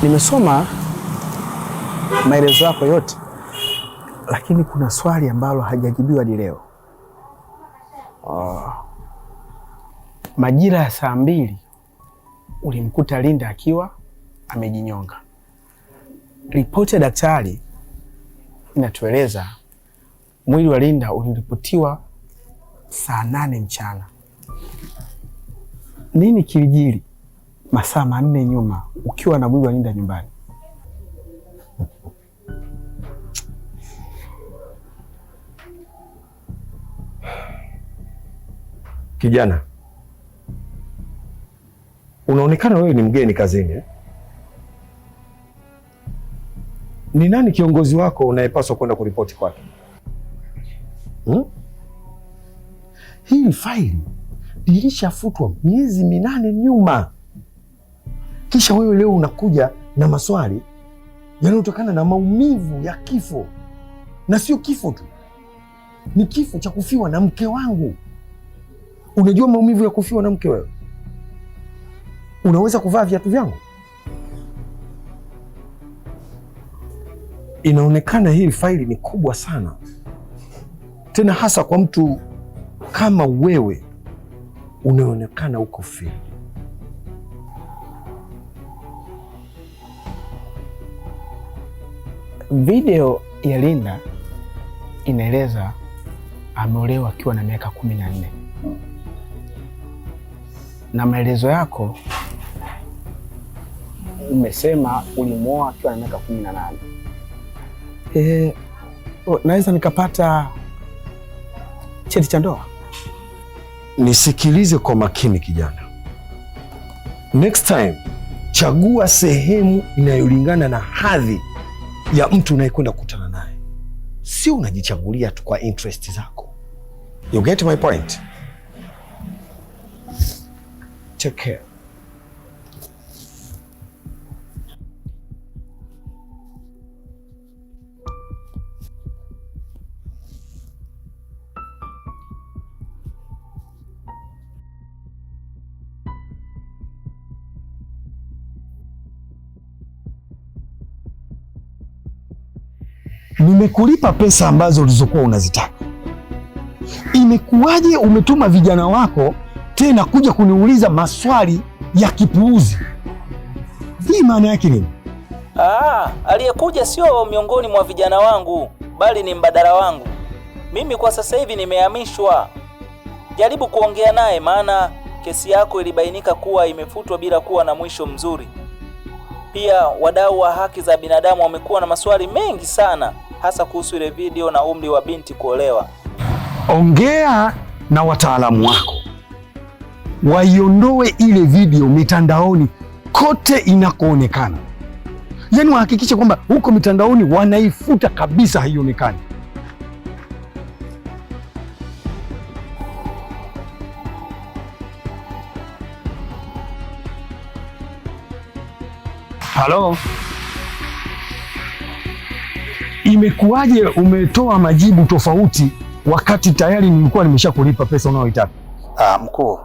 Nimesoma maelezo yako yote, lakini kuna swali ambalo hajajibiwa hadi leo. Majira ya saa 2 ulimkuta Linda akiwa amejinyonga. Ripoti ya daktari inatueleza mwili wa Linda uliripotiwa saa 8 mchana. Nini kilijiri masaa 4 nyuma ukiwa na mwili wa Linda nyumbani? Kijana, unaonekana wewe ni mgeni kazini eh? Ni nani kiongozi wako unayepaswa kwenda kuripoti kwake? Hii faili ilishafutwa miezi 8 nyuma. Kisha wewe leo unakuja na maswali yanayotokana na maumivu ya kifo. Na sio kifo tu, ni kifo cha kufiwa na mke wangu. Unajua maumivu ya kufiwa na mke wewe? Unaweza kuvaa viatu vyangu? Inaonekana hii faili ni kubwa sana, tena hasa kwa mtu kama wewe unaonekana uko free. Video ya Linda inaeleza ameolewa akiwa na miaka 14. Na maelezo yako umesema ulimwoa akiwa na miaka 18. Naweza nikapata cheti cha ndoa? Nisikilize kwa makini kijana. Next time, chagua sehemu inayolingana na hadhi ya mtu unayekwenda kukutana naye. Sio unajichagulia tu kwa interest zako. You get my point? Take care. Nimekulipa pesa ambazo ulizokuwa unazitaka. Imekuwaje umetuma vijana wako tena kuja kuniuliza maswali ya kipuuzi? Hii maana yake nini? Aliyekuja sio miongoni mwa vijana wangu, bali ni mbadala wangu. Mimi kwa sasa hivi nimehamishwa. Jaribu kuongea naye, maana kesi yako ilibainika kuwa imefutwa bila kuwa na mwisho mzuri. Pia wadau wa haki za binadamu wamekuwa na maswali mengi sana, hasa kuhusu ile video na umri wa binti kuolewa. Ongea na wataalamu wako waiondoe ile video mitandaoni kote inakoonekana. Yaani wahakikishe kwamba huko mitandaoni wanaifuta kabisa, haionekani. Halo? Imekuwaje umetoa majibu tofauti wakati tayari nilikuwa nimeshakulipa pesa unayoitaka? Mkuu,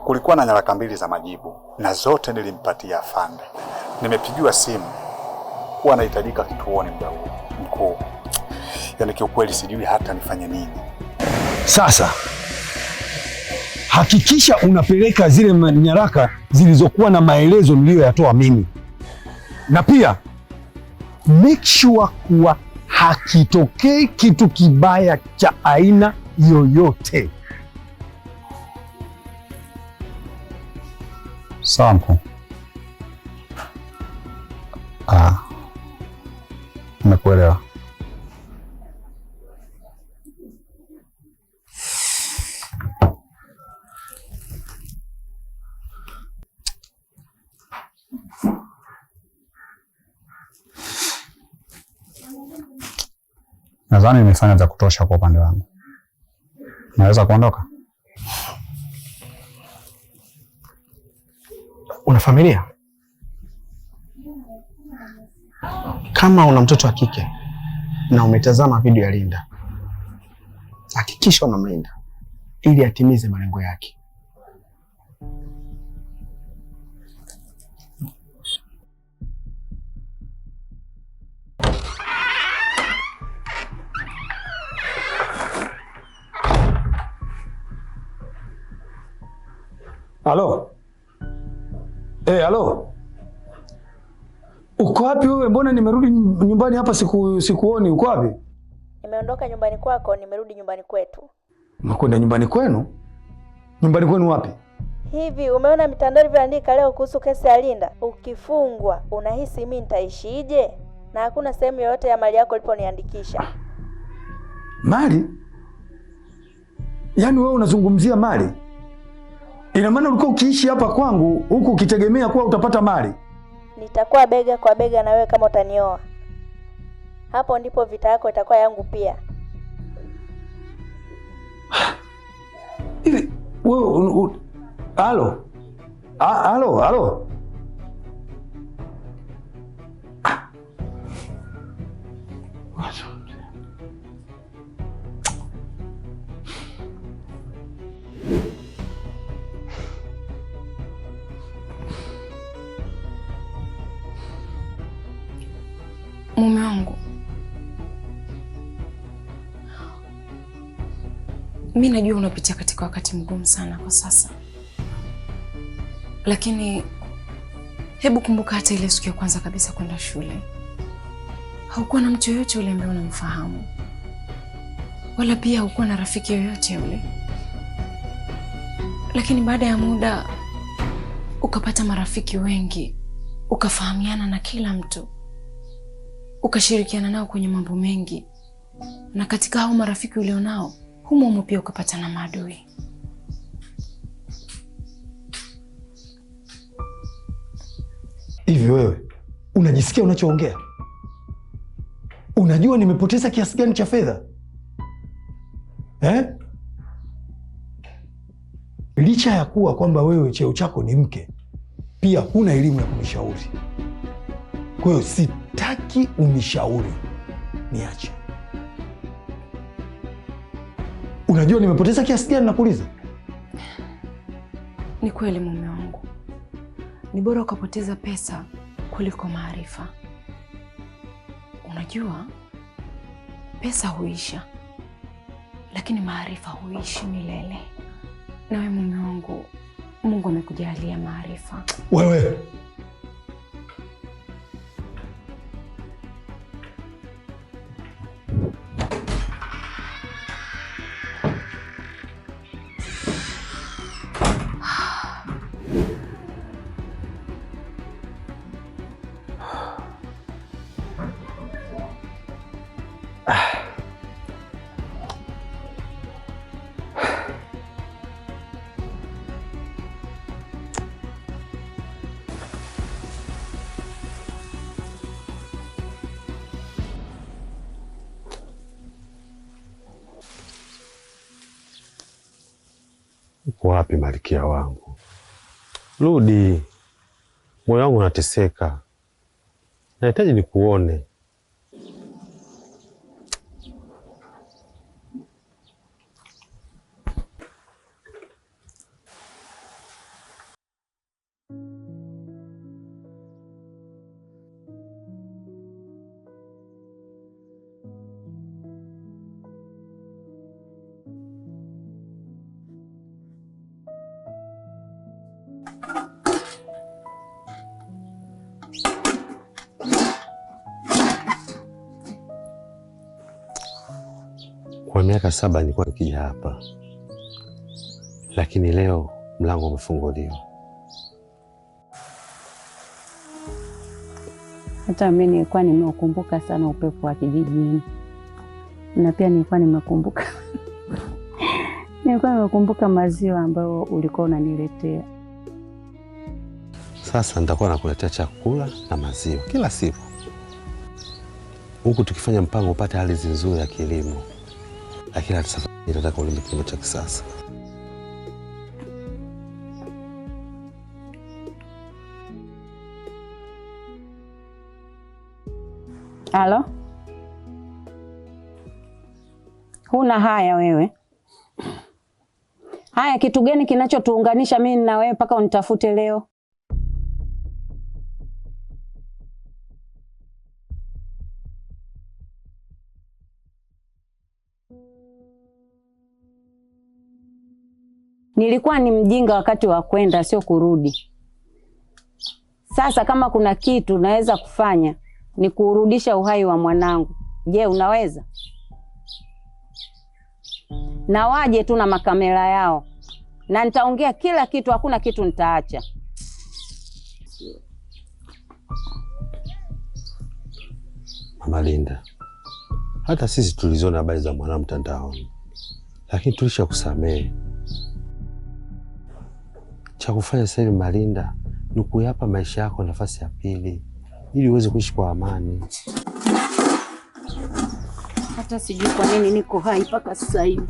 kulikuwa na nyaraka 2 za majibu na zote nilimpatia afande. Nimepigiwa simu kuwa anahitajika kituoni muda huu. Mkuu, yaani kiukweli sijui hata nifanye nini. Sasa hakikisha unapeleka zile nyaraka zilizokuwa na maelezo niliyoyatoa mimi, na pia make sure kuwa hakitokei kitu kibaya cha aina yoyote. Sawa mkuu. Nimekuelewa. Nadhani nimefanya za kutosha kwa upande wangu. Naweza kuondoka? Una familia? Kama una mtoto wa kike na umetazama video ya Linda, hakikisha unamlinda ili atimize malengo yake. Halo? Halo? Uko wapi wewe? Mbona nimerudi nyumbani hapa sikuoni. Uko wapi? Nimeondoka nyumbani kwako, nimerudi nyumbani kwetu. Unakwenda nyumbani kwenu? Nyumbani kwenu wapi? Hivi umeona mitandao ilivyoandika leo kuhusu kesi ya Linda? Ukifungwa, unahisi mimi nitaishije? Na hakuna sehemu yoyote ya mali yako iliponiandikisha. Mali? Yaani wewe unazungumzia mali? Ina maana ulikuwa ukiishi hapa kwangu huku ukitegemea kuwa utapata mali? Nitakuwa bega kwa bega na wewe kama utanioa. Hapo ndipo vita yako itakuwa yangu pia. Hivi wewe halo? Halo? Mume wangu, mimi najua unapitia katika wakati mgumu sana kwa sasa, lakini hebu kumbuka hata ile siku ya kwanza kabisa kwenda shule. Haukuwa na mtu yoyote yule ambaye unamfahamu, wala pia haukuwa na rafiki yoyote yule, lakini baada ya muda ukapata marafiki wengi, ukafahamiana na kila mtu, ukashirikiana nao kwenye mambo mengi, na katika hao marafiki ulionao humo pia ukapata na maadui. Hivi wewe unajisikia unachoongea? Unajua nimepoteza kiasi gani cha fedha? Licha ya kuwa kwamba wewe cheo chako ni mke, pia huna elimu ya kunishauri. Kwa hiyo sitaki unishauri, niache. Unajua nimepoteza kiasi gani nakuuliza? Ni kweli mume wangu, ni bora ukapoteza pesa kuliko maarifa. Unajua pesa huisha, lakini maarifa huishi milele. Nawe mume wangu, Mungu amekujalia maarifa. Wewe uko wapi malkia wangu? Rudi, moyo wangu unateseka. Nahitaji nikuone. Kwa miaka 7 nilikuwa nikija hapa, lakini leo mlango umefunguliwa. Hata mimi nilikuwa nimeukumbuka sana upepo wa kijijini, na pia nilikuwa nimekumbuka maziwa ambayo ulikuwa unaniletea. Sasa nitakuwa nakuletea chakula na maziwa kila siku, huku tukifanya mpango upate hali nzuri ya kilimo. Lakini hata sasa nataka ulime kilimo cha kisasa. Halo? Huna haya wewe? Haya, kitu gani kinachotuunganisha mimi na wewe mpaka unitafute leo? Nilikuwa ni mjinga wakati wa kwenda, sio kurudi. Sasa kama kuna kitu naweza kufanya ni kurudisha uhai wa mwanangu. Je, unaweza? Na waje tu na makamera yao. Na nitaongea kila kitu, hakuna kitu nitaacha. Mama Linda, hata sisi tuliziona habari za mwanao mtandaoni, lakini tulishakusamehe. Cha kufanya sasa hivi Mama Linda ni kuyapa maisha yako nafasi ya pili ili uweze kuishi kwa amani. Hata sijui kwa nini niko hai mpaka sasa hivi.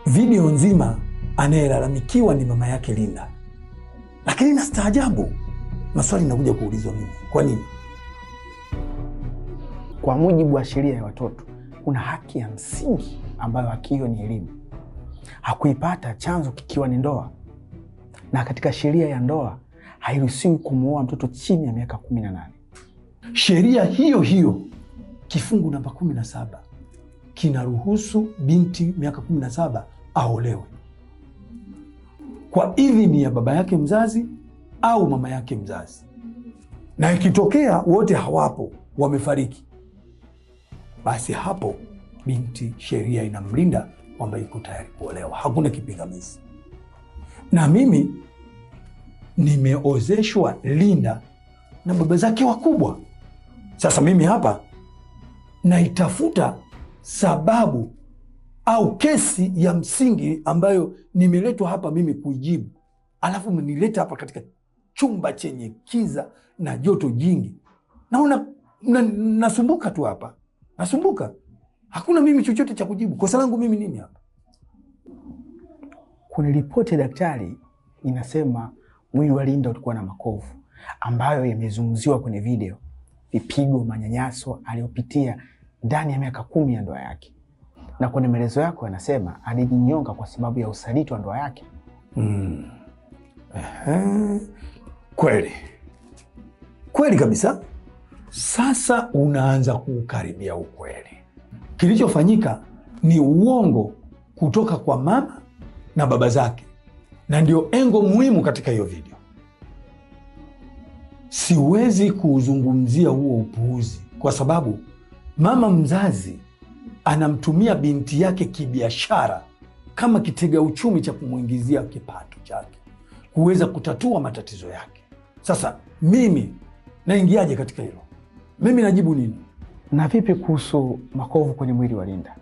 Video nzima anayelalamikiwa ni mama yake Linda, lakini nastaajabu maswali nakuja kuulizwa mimi. Kwa nini? Kwa mujibu wa sheria ya watoto, kuna haki ya msingi ambayo haki hiyo ni elimu. Hakuipata chanzo kikiwa ni ndoa, na katika sheria ya ndoa hairuhusiwi kumuoa mtoto chini ya miaka 18. Sheria hiyo hiyo kifungu namba 17 kinaruhusu binti miaka 17 aolewe kwa idhini ya baba yake mzazi au mama yake mzazi, na ikitokea wote hawapo, wamefariki, basi hapo binti sheria inamlinda kwamba yuko tayari kuolewa, hakuna kipingamizi. Na mimi nimeozeshwa Linda na baba zake wakubwa. Sasa mimi hapa naitafuta sababu au kesi ya msingi ambayo nimeletwa hapa mimi kuijibu, alafu mnileta hapa katika chumba chenye kiza na joto jingi. Naona nasumbuka tu hapa, nasumbuka. Hakuna mimi chochote cha kujibu. Kosa langu mimi nini hapa? Kuna ripoti ya daktari inasema mwili wa Linda ulikuwa na makovu ambayo yamezungumziwa kwenye video, vipigo, manyanyaso aliyopitia ndani ya miaka 10 ya ndoa yake. Na kwenye maelezo yako yanasema alijinyonga kwa sababu ya usaliti wa ndoa yake. Kweli. Kweli kabisa. Sasa unaanza kukaribia ukweli. Kilichofanyika ni uongo kutoka kwa mama na baba zake, na ndio engo muhimu katika hiyo video. Siwezi kuuzungumzia huo upuuzi kwa sababu mama mzazi anamtumia binti yake kibiashara kama kitega uchumi cha kumuingizia kipato chake, kuweza kutatua matatizo yake. Sasa mimi naingiaje katika hilo? Mimi najibu nini? Na vipi kuhusu makovu kwenye mwili wa Linda?